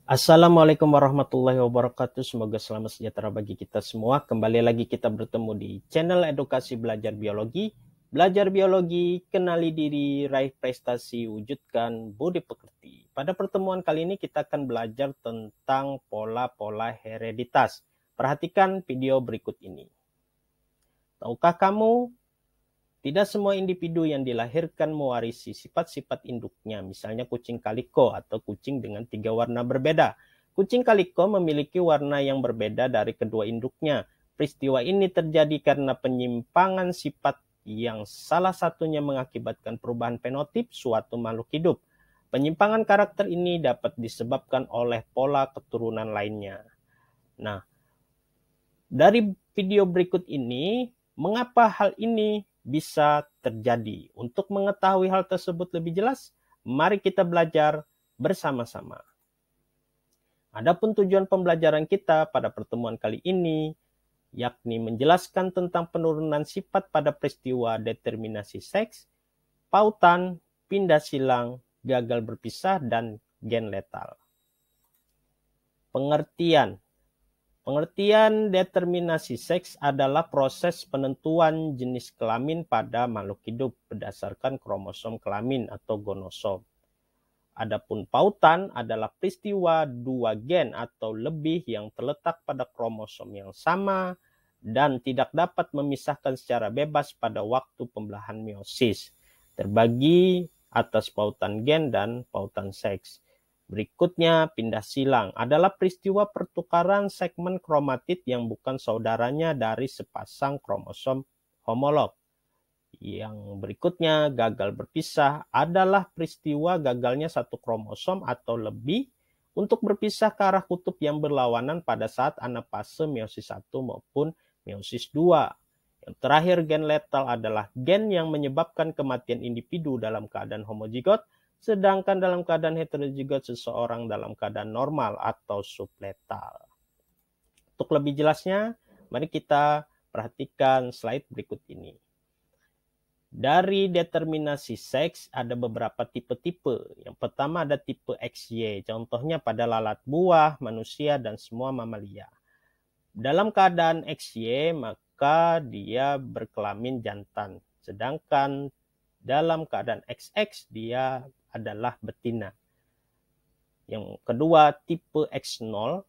Assalamualaikum warahmatullahi wabarakatuh. Semoga selamat sejahtera bagi kita semua. Kembali lagi kita bertemu di channel Edukasi Belajar Biologi. Belajar biologi, kenali diri, raih prestasi, wujudkan budi pekerti. Pada pertemuan kali ini kita akan belajar tentang pola-pola hereditas. Perhatikan video berikut ini. Tahukah kamu, tidak semua individu yang dilahirkan mewarisi sifat-sifat induknya, misalnya kucing kaliko atau kucing dengan 3 warna berbeda. Kucing kaliko memiliki warna yang berbeda dari kedua induknya. Peristiwa ini terjadi karena penyimpangan sifat yang salah satunya mengakibatkan perubahan fenotip suatu makhluk hidup. Penyimpangan karakter ini dapat disebabkan oleh pola keturunan lainnya. Nah, dari video berikut ini, mengapa hal ini bisa terjadi? Untuk mengetahui hal tersebut lebih jelas, mari kita belajar bersama-sama. Adapun tujuan pembelajaran kita pada pertemuan kali ini, yakni menjelaskan tentang penurunan sifat pada peristiwa determinasi seks, pautan, pindah silang, gagal berpisah, dan gen letal. Pengertian determinasi seks adalah proses penentuan jenis kelamin pada makhluk hidup berdasarkan kromosom kelamin atau gonosom. Adapun pautan adalah peristiwa dua gen atau lebih yang terletak pada kromosom yang sama dan tidak dapat memisahkan secara bebas pada waktu pembelahan meiosis, terbagi atas pautan gen dan pautan seks. Berikutnya, pindah silang adalah peristiwa pertukaran segmen kromatid yang bukan saudaranya dari sepasang kromosom homolog. Yang berikutnya, gagal berpisah adalah peristiwa gagalnya satu kromosom atau lebih untuk berpisah ke arah kutub yang berlawanan pada saat anafase meiosis 1 maupun meiosis 2. Yang terakhir, gen letal adalah gen yang menyebabkan kematian individu dalam keadaan homozigot, sedangkan dalam keadaan heterozigot seseorang dalam keadaan normal atau subletal. Untuk lebih jelasnya, mari kita perhatikan slide berikut ini. Dari determinasi seks ada beberapa tipe-tipe. Yang pertama ada tipe XY, contohnya pada lalat buah, manusia, dan semua mamalia. Dalam keadaan XY, maka dia berkelamin jantan. Sedangkan dalam keadaan XX, dia adalah betina. Yang kedua, tipe X0,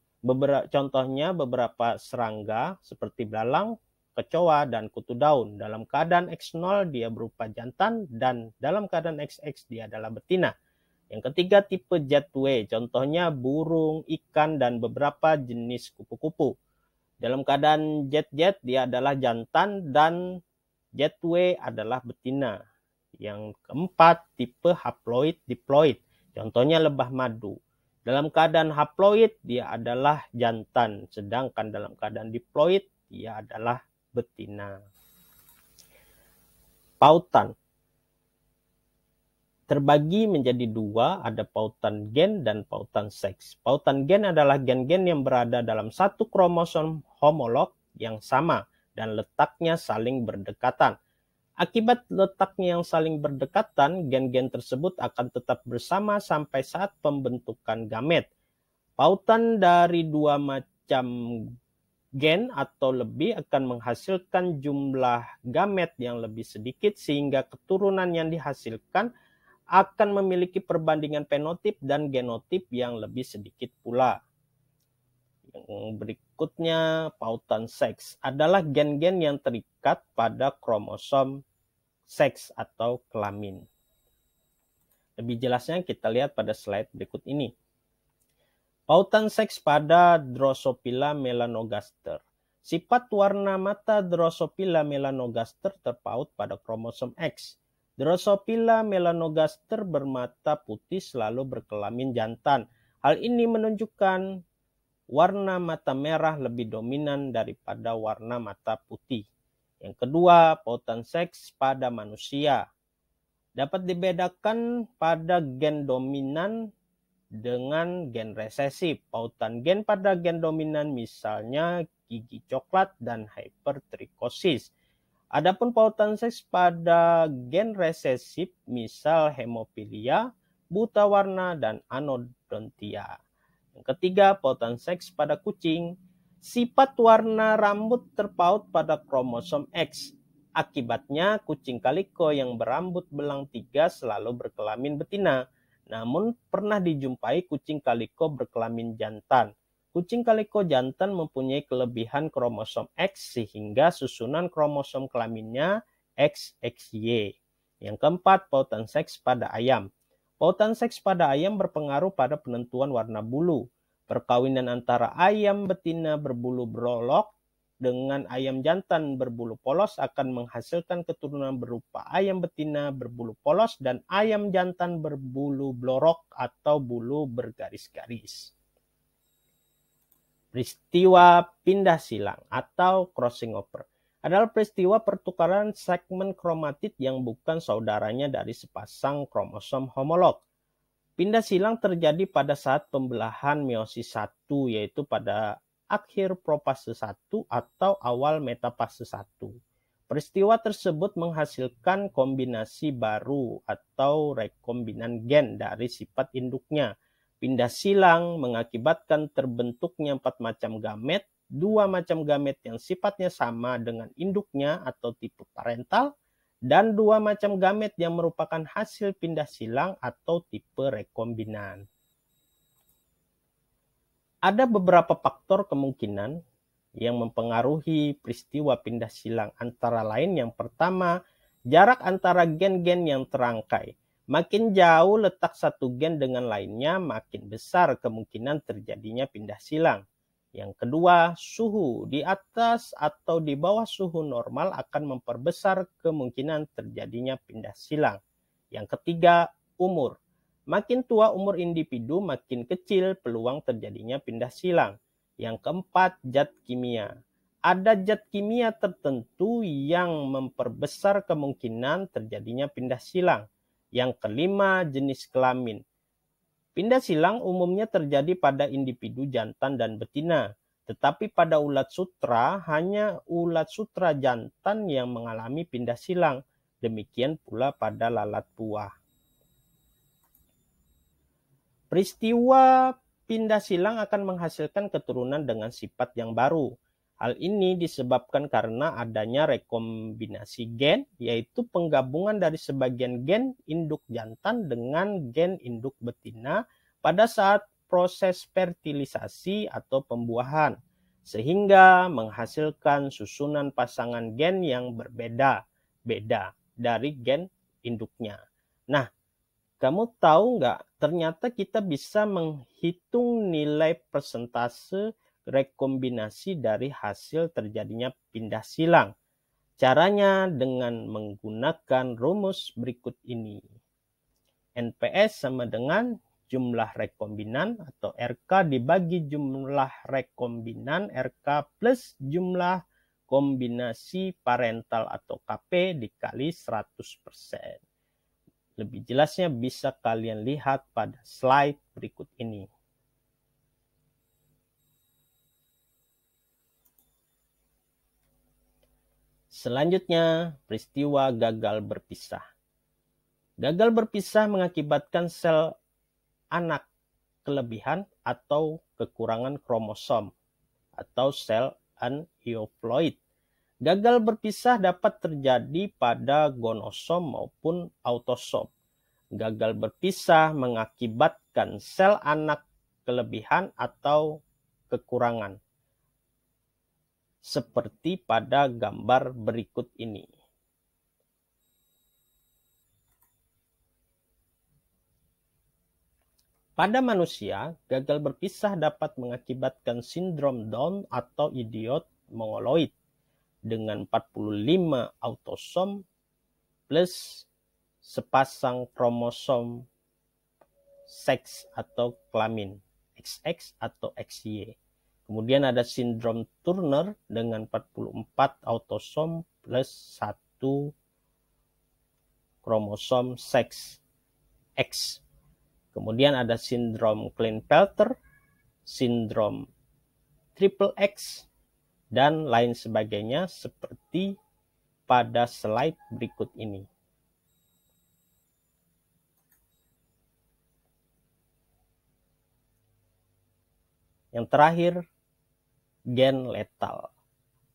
contohnya beberapa serangga seperti belalang, kecoa, dan kutu daun. Dalam keadaan X0 dia berupa jantan dan dalam keadaan XX dia adalah betina. Yang ketiga, tipe Z-W, contohnya burung, ikan, dan beberapa jenis kupu-kupu. Dalam keadaan Z-Z dia adalah jantan dan Z-W adalah betina. Yang keempat, tipe haploid diploid, contohnya lebah madu. Dalam keadaan haploid dia adalah jantan, sedangkan dalam keadaan diploid dia adalah betina. Pautan terbagi menjadi dua, ada pautan gen dan pautan seks. Pautan gen adalah gen-gen yang berada dalam satu kromosom homolog yang sama dan letaknya saling berdekatan. Akibat letaknya yang saling berdekatan, gen-gen tersebut akan tetap bersama sampai saat pembentukan gamet. Pautan dari dua macam gen atau lebih akan menghasilkan jumlah gamet yang lebih sedikit sehingga keturunan yang dihasilkan akan memiliki perbandingan fenotip dan genotip yang lebih sedikit pula. Yang berikutnya, pautan seks adalah gen-gen yang terikat pada kromosom seks atau kelamin. Lebih jelasnya kita lihat pada slide berikut ini. Pautan seks pada Drosophila melanogaster. Sifat warna mata Drosophila melanogaster terpaut pada kromosom X. Drosophila melanogaster bermata putih selalu berkelamin jantan. Hal ini menunjukkan warna mata merah lebih dominan daripada warna mata putih. Yang kedua, pautan seks pada manusia. Dapat dibedakan pada gen dominan dengan gen resesif. Pautan gen pada gen dominan misalnya gigi coklat dan hypertrikosis. Adapun pautan seks pada gen resesif misal hemofilia, buta warna, dan anodontia. Yang ketiga, pautan seks pada kucing. Sifat warna rambut terpaut pada kromosom X. Akibatnya, kucing kaliko yang berambut belang 3 selalu berkelamin betina. Namun, pernah dijumpai kucing kaliko berkelamin jantan. Kucing kaliko jantan mempunyai kelebihan kromosom X sehingga susunan kromosom kelaminnya XXY. Yang keempat, pautan seks pada ayam. Pautan seks pada ayam berpengaruh pada penentuan warna bulu. Perkawinan antara ayam betina berbulu brolok dengan ayam jantan berbulu polos akan menghasilkan keturunan berupa ayam betina berbulu polos dan ayam jantan berbulu blorok atau bulu bergaris-garis. Peristiwa pindah silang atau crossing over adalah peristiwa pertukaran segmen kromatid yang bukan saudaranya dari sepasang kromosom homolog. Pindah silang terjadi pada saat pembelahan meiosis 1, yaitu pada akhir profase 1 atau awal metafase 1. Peristiwa tersebut menghasilkan kombinasi baru atau rekombinan gen dari sifat induknya. Pindah silang mengakibatkan terbentuknya 4 macam gamet, 2 macam gamet yang sifatnya sama dengan induknya atau tipe parental, dan 2 macam gamet yang merupakan hasil pindah silang atau tipe rekombinan. Ada beberapa faktor kemungkinan yang mempengaruhi peristiwa pindah silang, antara lain yang pertama, jarak antara gen-gen yang terangkai. Makin jauh letak satu gen dengan lainnya, makin besar kemungkinan terjadinya pindah silang. Yang kedua, suhu di atas atau di bawah suhu normal akan memperbesar kemungkinan terjadinya pindah silang. Yang ketiga, umur. Makin tua umur individu, makin kecil peluang terjadinya pindah silang. Yang keempat, zat kimia. Ada zat kimia tertentu yang memperbesar kemungkinan terjadinya pindah silang. Yang kelima, jenis kelamin. Pindah silang umumnya terjadi pada individu jantan dan betina, tetapi pada ulat sutra hanya ulat sutra jantan yang mengalami pindah silang. Demikian pula pada lalat buah. Peristiwa pindah silang akan menghasilkan keturunan dengan sifat yang baru. Hal ini disebabkan karena adanya rekombinasi gen, yaitu penggabungan dari sebagian gen induk jantan dengan gen induk betina pada saat proses fertilisasi atau pembuahan, sehingga menghasilkan susunan pasangan gen yang berbeda-beda dari gen induknya. Nah, kamu tahu nggak, ternyata kita bisa menghitung nilai persentase rekombinasi dari hasil terjadinya pindah silang. Caranya dengan menggunakan rumus berikut ini. NPS sama dengan jumlah rekombinan atau RK dibagi jumlah rekombinan RK plus jumlah kombinasi parental atau KP dikali 100%. Lebih jelasnya bisa kalian lihat pada slide berikut ini. Selanjutnya, peristiwa gagal berpisah. Gagal berpisah mengakibatkan sel anak kelebihan atau kekurangan kromosom atau sel aneuploid. Gagal berpisah dapat terjadi pada gonosom maupun autosom. Gagal berpisah mengakibatkan sel anak kelebihan atau kekurangan, seperti pada gambar berikut ini. Pada manusia, gagal berpisah dapat mengakibatkan sindrom Down atau idiot mongoloid dengan 45 autosom plus sepasang kromosom seks atau kelamin XX atau XY. Kemudian ada sindrom Turner dengan 44 autosom plus 1 kromosom seks X. Kemudian ada sindrom Klinefelter, sindrom triple X, dan lain sebagainya seperti pada slide berikut ini. Yang terakhir, gen letal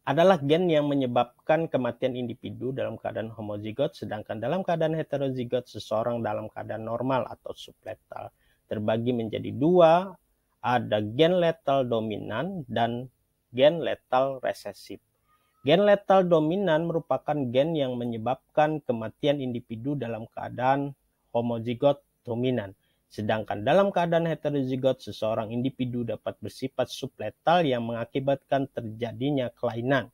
adalah gen yang menyebabkan kematian individu dalam keadaan homozigot, sedangkan dalam keadaan heterozigot seseorang dalam keadaan normal atau subletal. Terbagi menjadi dua, ada gen letal dominan dan gen letal resesif. Gen letal dominan merupakan gen yang menyebabkan kematian individu dalam keadaan homozigot dominan. Sedangkan dalam keadaan heterozigot, seseorang individu dapat bersifat subletal yang mengakibatkan terjadinya kelainan.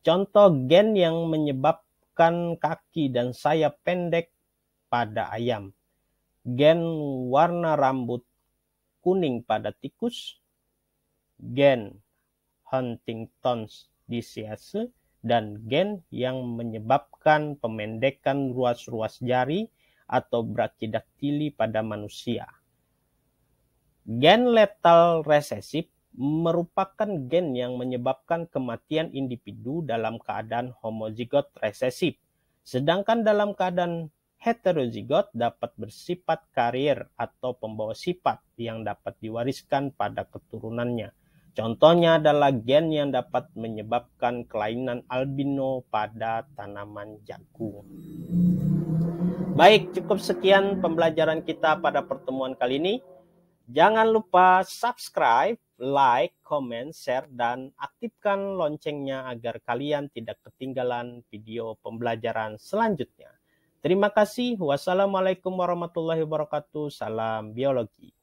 Contoh gen yang menyebabkan kaki dan sayap pendek pada ayam. Gen warna rambut kuning pada tikus, gen Huntington's disease, dan gen yang menyebabkan pemendekan ruas-ruas jari atau brachydactyly pada manusia. Gen letal resesif merupakan gen yang menyebabkan kematian individu dalam keadaan homozigot resesif, sedangkan dalam keadaan heterozigot dapat bersifat karier atau pembawa sifat yang dapat diwariskan pada keturunannya. Contohnya adalah gen yang dapat menyebabkan kelainan albino pada tanaman jagung. Baik, cukup sekian pembelajaran kita pada pertemuan kali ini. Jangan lupa subscribe, like, comment, share, dan aktifkan loncengnya agar kalian tidak ketinggalan video pembelajaran selanjutnya. Terima kasih. Wassalamualaikum warahmatullahi wabarakatuh. Salam biologi.